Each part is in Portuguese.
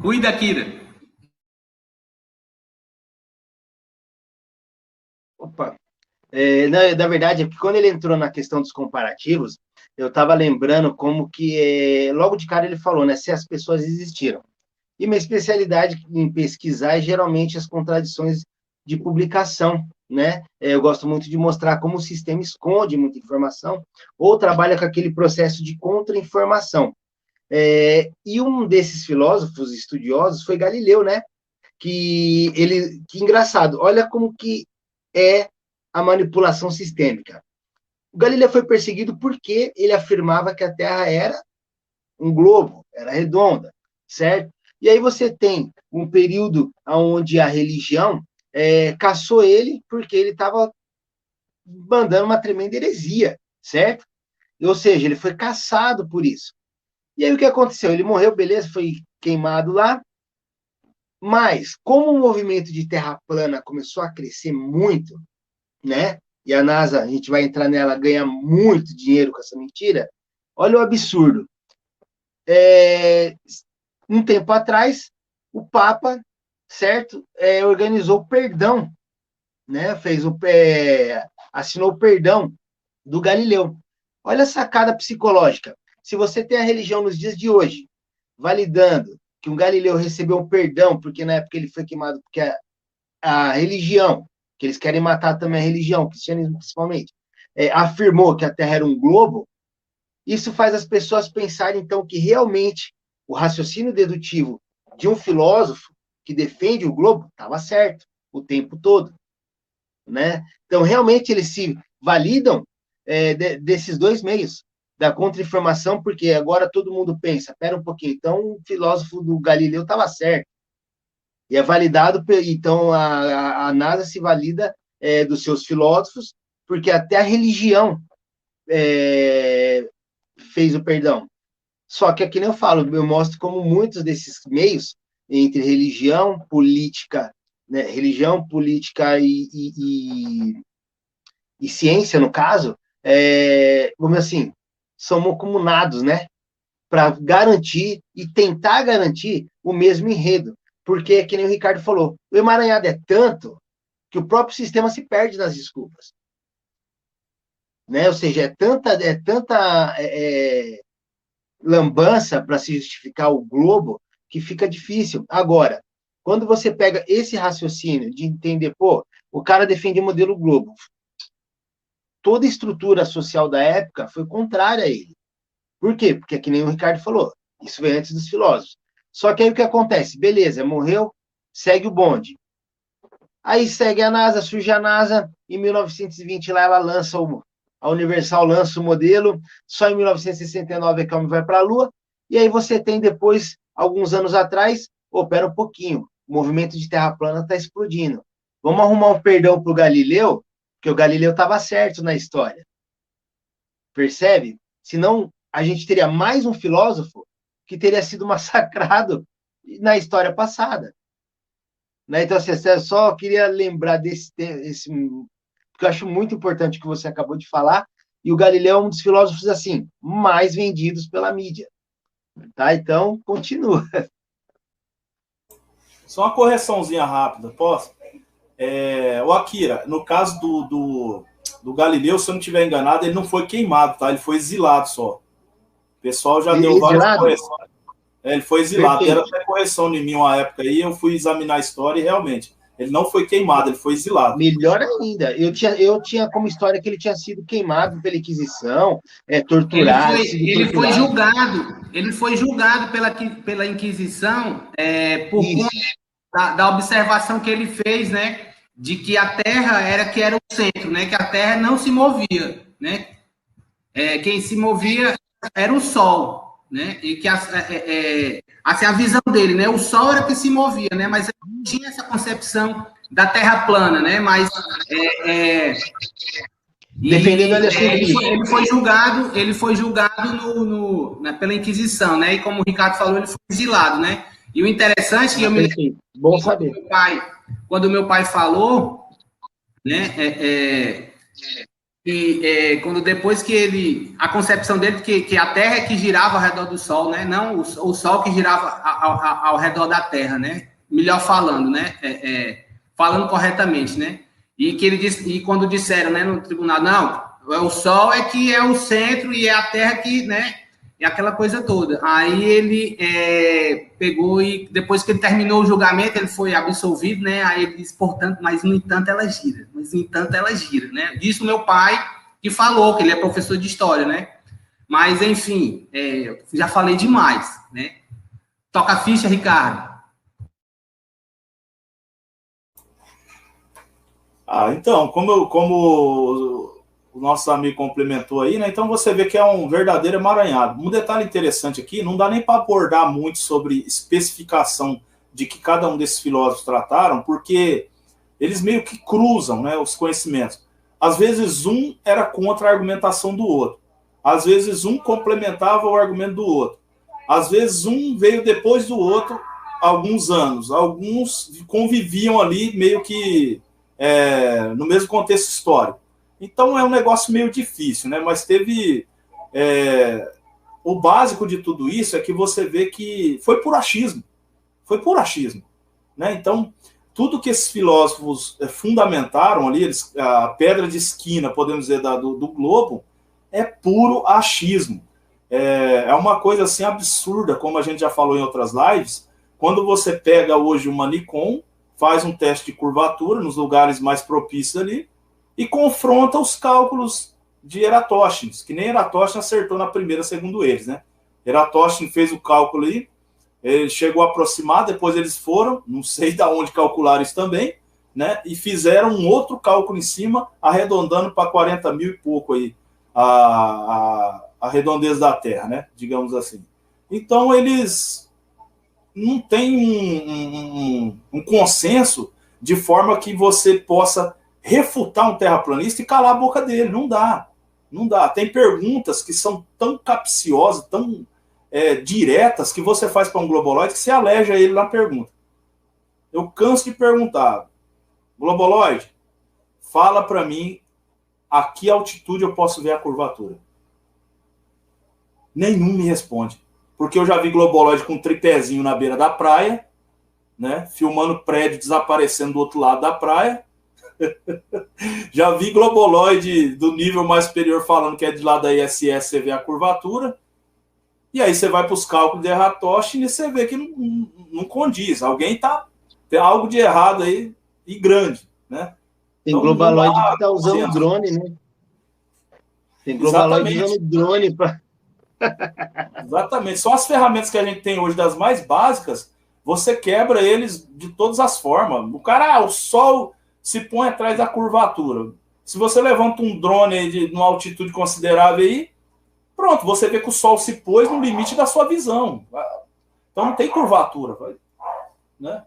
Cuida, Kira. Opa. Na verdade, é que quando ele entrou na questão dos comparativos, eu estava lembrando como que, logo de cara ele falou, né, se as pessoas existiram. E minha especialidade em pesquisar é geralmente as contradições de publicação, né? Eu gosto muito de mostrar como o sistema esconde muita informação ou trabalha com aquele processo de contra-informação. E um desses filósofos estudiosos foi Galileu, né? Que engraçado, olha como que é a manipulação sistêmica. O Galileu foi perseguido porque ele afirmava que a Terra era um globo, era redonda, certo? E aí você tem um período onde a religião caçou ele porque ele estava mandando uma tremenda heresia, certo? Ou seja, ele foi caçado por isso. E aí o que aconteceu? Ele morreu, beleza, foi queimado lá, mas como o movimento de terra plana começou a crescer muito, né? E a NASA, a gente vai entrar nela, ganha muito dinheiro com essa mentira. Olha o absurdo. Um tempo atrás, o Papa, certo, organizou o perdão, né? Assinou o perdão do Galileu. Olha a sacada psicológica. Se você tem a religião nos dias de hoje, validando que um Galileu recebeu um perdão, porque na época ele foi queimado, porque a religião, que eles querem matar também a religião, o cristianismo principalmente, afirmou que a Terra era um globo, isso faz as pessoas pensarem, então, que realmente o raciocínio dedutivo de um filósofo que defende o globo estava certo o tempo todo, né? Então, realmente, eles se validam desses dois meios, da contra-informação, porque agora todo mundo pensa, espera um pouquinho, então o filósofo do Galileu estava certo. E é validado, então a NASA se valida dos seus filósofos, porque até a religião é, fez o perdão. Só que aqui nem eu falo, eu mostro como muitos desses meios, entre religião, política e ciência, no caso, vamos assim, são mancomunados, né? Para garantir e tentar garantir o mesmo enredo. Porque, que nem o Ricardo falou, o emaranhado é tanto que o próprio sistema se perde nas desculpas. Né? Ou seja, é tanta lambança para se justificar o globo que fica difícil. Agora, quando você pega esse raciocínio de entender, pô, o cara defende o modelo globo, toda a estrutura social da época foi contrária a ele. Por quê? Porque, que nem o Ricardo falou, isso veio antes dos filósofos. Só que aí o que acontece? Beleza, morreu, segue o bonde. Aí segue a NASA, surge a NASA, em 1920 lá ela lança a Universal lança o modelo, só em 1969 é que a homem vai para a Lua, e aí você tem depois, alguns anos atrás, pera um pouquinho, o movimento de terra plana está explodindo. Vamos arrumar um perdão para o Galileu, porque o Galileu estava certo na história. Percebe? Senão, a gente teria mais um filósofo que teria sido massacrado na história passada. Né? Então, assim, eu só queria lembrar porque eu acho muito importante o que você acabou de falar, e o Galileu é um dos filósofos, assim, mais vendidos pela mídia. Tá? Então, continua. Só uma correçãozinha rápida, posso? O Akira, no caso do Galileu, se eu não estiver enganado, ele não foi queimado, tá? Ele foi exilado só. O pessoal já deu várias correções. Ele foi exilado. Perfeito. Deram até correção em mim uma época aí, eu fui examinar a história e realmente, ele não foi queimado, ele foi exilado. Melhor ainda, eu tinha como história que ele tinha sido queimado pela Inquisição, torturado. Ele foi julgado pela Inquisição por conta da observação que ele fez, né? De que a Terra era o centro, né? Que a Terra não se movia, né? Quem se movia era o Sol, né? E que assim, a visão dele, né? O Sol era que se movia, né? Mas ele não tinha essa concepção da Terra plana, né? Mas defendendo ele foi julgado pela Inquisição, né? E como o Ricardo falou, ele foi exilado, né? E o interessante que eu me lembro, bom saber. Quando meu pai falou, né? E quando depois que ele, a concepção dele que a Terra é que girava ao redor do Sol, né? Não o Sol que girava ao redor da Terra, né? Melhor falando, né? Falando corretamente, né? E que ele disse, e quando disseram, né, no tribunal, não, o Sol é que é o centro e é a Terra que, né? E aquela coisa toda. Aí ele pegou e depois que ele terminou o julgamento, ele foi absolvido, né? Aí ele disse, portanto, mas no entanto ela gira. Mas no entanto ela gira, né? Disso meu pai que falou, que ele é professor de história, né? Mas, enfim, já falei demais, né? Toca a ficha, Ricardo. Então, como o nosso amigo complementou aí, né? Então você vê que é um verdadeiro emaranhado. Um detalhe interessante aqui, não dá nem para abordar muito sobre especificação de que cada um desses filósofos trataram, porque eles meio que cruzam, né, os conhecimentos. Às vezes um era contra a argumentação do outro. Às vezes um complementava o argumento do outro. Às vezes um veio depois do outro alguns anos. Alguns conviviam ali meio que no mesmo contexto histórico. Então é um negócio meio difícil, né? Mas teve... o básico de tudo isso é que você vê que foi por achismo. Foi por achismo. Né? Então, tudo que esses filósofos fundamentaram ali, a pedra de esquina, podemos dizer, do globo, é puro achismo. É uma coisa assim absurda, como a gente já falou em outras lives, quando você pega hoje uma Nikon, faz um teste de curvatura nos lugares mais propícios ali, e confronta os cálculos de Eratosthenes, que nem Eratosthenes acertou na primeira, segundo eles, né? Eratosthenes fez o cálculo aí, ele chegou a aproximar, depois eles foram, não sei de onde calcularam isso também, né? E fizeram um outro cálculo em cima, arredondando para 40 mil e pouco aí, a redondez da Terra, né? Digamos assim. Então, eles não têm um consenso de forma que você possa refutar um terraplanista e calar a boca dele. Não dá. Não dá. Tem perguntas que são tão capciosas, tão diretas, que você faz para um globoloide que você aleja ele na pergunta. Eu canso de perguntar, globoloide, fala para mim a que altitude eu posso ver a curvatura. Nenhum me responde. Porque eu já vi globoloide com um tripézinho na beira da praia, né, filmando prédio desaparecendo do outro lado da praia. Já vi globoloide do nível mais superior falando que é de lá da ISS, você vê a curvatura. E aí você vai para os cálculos de Eratosthenes e você vê que não condiz. Alguém tem algo de errado aí e grande, né? Tem então, globaloide que está usando drone, né? Tem globaloide usando drone para... Exatamente. Só as ferramentas que a gente tem hoje, das mais básicas, você quebra eles de todas as formas. O cara, o Sol se põe atrás da curvatura. Se você levanta um drone aí numa altitude considerável aí, pronto, você vê que o Sol se pôs no limite da sua visão. Então não tem curvatura, né?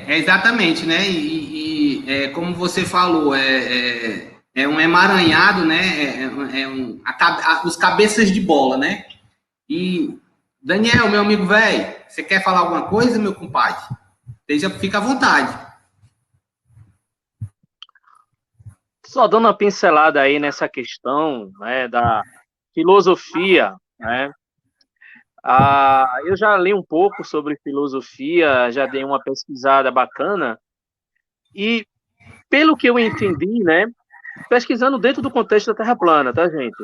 Exatamente, né? E como você falou, é um emaranhado, né? Os cabeças de bola, né? E, Daniel, meu amigo velho, você quer falar alguma coisa, meu compadre? Fica à vontade. Só dando uma pincelada aí nessa questão, né, da filosofia, né? Eu já li um pouco sobre filosofia, já dei uma pesquisada bacana, e pelo que eu entendi, né, pesquisando dentro do contexto da Terra plana, tá, gente?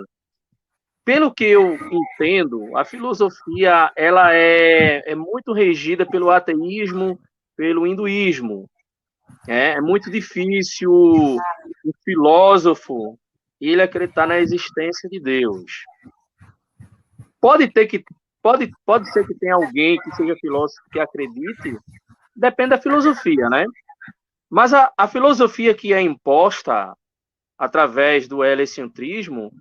Pelo que eu entendo, a filosofia ela é muito regida pelo ateísmo, pelo hinduísmo. É muito difícil o filósofo ele acreditar na existência de Deus. Pode ser que tenha alguém que seja filósofo que acredite, depende da filosofia, né? Mas a filosofia que é imposta através do heliocentrismo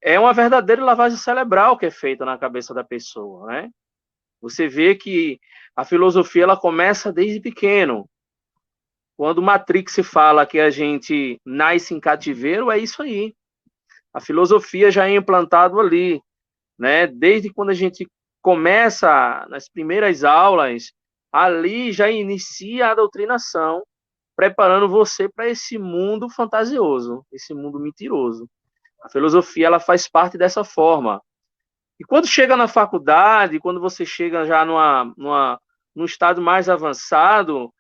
é uma verdadeira lavagem cerebral que é feita na cabeça da pessoa, né? Você vê que a filosofia ela começa desde pequeno. Quando Matrix se fala que a gente nasce em cativeiro, é isso aí. A filosofia já é implantado ali, né? Desde quando a gente começa nas primeiras aulas, ali já inicia a doutrinação, preparando você para esse mundo fantasioso, esse mundo mentiroso. A filosofia, ela faz parte dessa forma. E quando chega na faculdade, quando você chega já num estado mais avançado,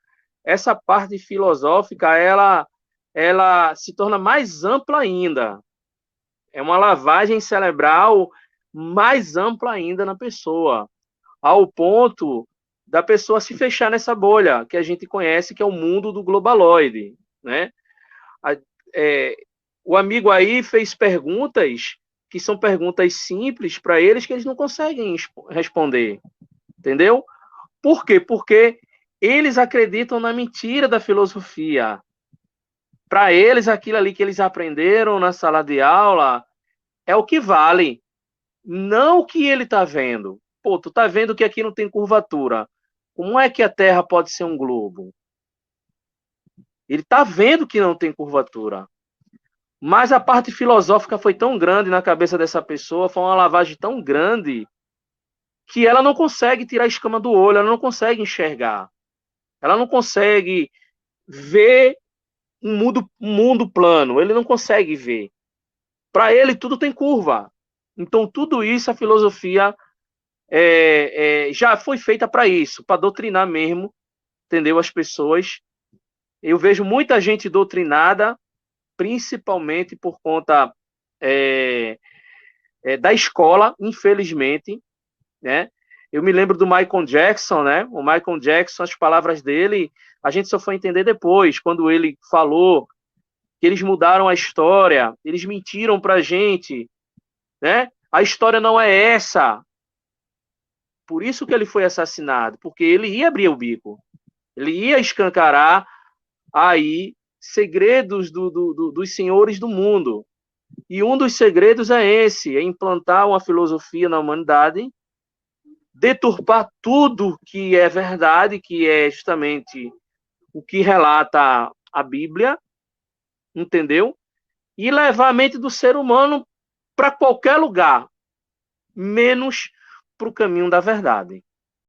essa parte filosófica, ela se torna mais ampla ainda. É uma lavagem cerebral mais ampla ainda na pessoa, ao ponto da pessoa se fechar nessa bolha que a gente conhece, que é o mundo do globaloide, né? O amigo aí fez perguntas que são perguntas simples para eles que eles não conseguem responder, entendeu? Por quê? Porque eles acreditam na mentira da filosofia. Para eles, aquilo ali que eles aprenderam na sala de aula é o que vale, não o que ele está vendo. Pô, tu tá vendo que aqui não tem curvatura. Como é que a Terra pode ser um globo? Ele está vendo que não tem curvatura. Mas a parte filosófica foi tão grande na cabeça dessa pessoa, foi uma lavagem tão grande, que ela não consegue tirar a escama do olho, ela não consegue enxergar. Ela não consegue ver um mundo plano, ele não consegue ver. Para ele, tudo tem curva. Então, tudo isso, a filosofia já foi feita para isso, para doutrinar mesmo, entendeu? As pessoas. Eu vejo muita gente doutrinada, principalmente por conta da escola, infelizmente, né? Eu me lembro do Michael Jackson, né? O Michael Jackson, as palavras dele, a gente só foi entender depois, quando ele falou que eles mudaram a história, eles mentiram pra gente, né? A história não é essa. Por isso que ele foi assassinado, porque ele ia abrir o bico. Ele ia escancarar aí segredos dos senhores do mundo. E um dos segredos é esse, é implantar uma filosofia na humanidade, deturpar tudo que é verdade, que é justamente o que relata a Bíblia, entendeu? E levar a mente do ser humano para qualquer lugar, menos para o caminho da verdade.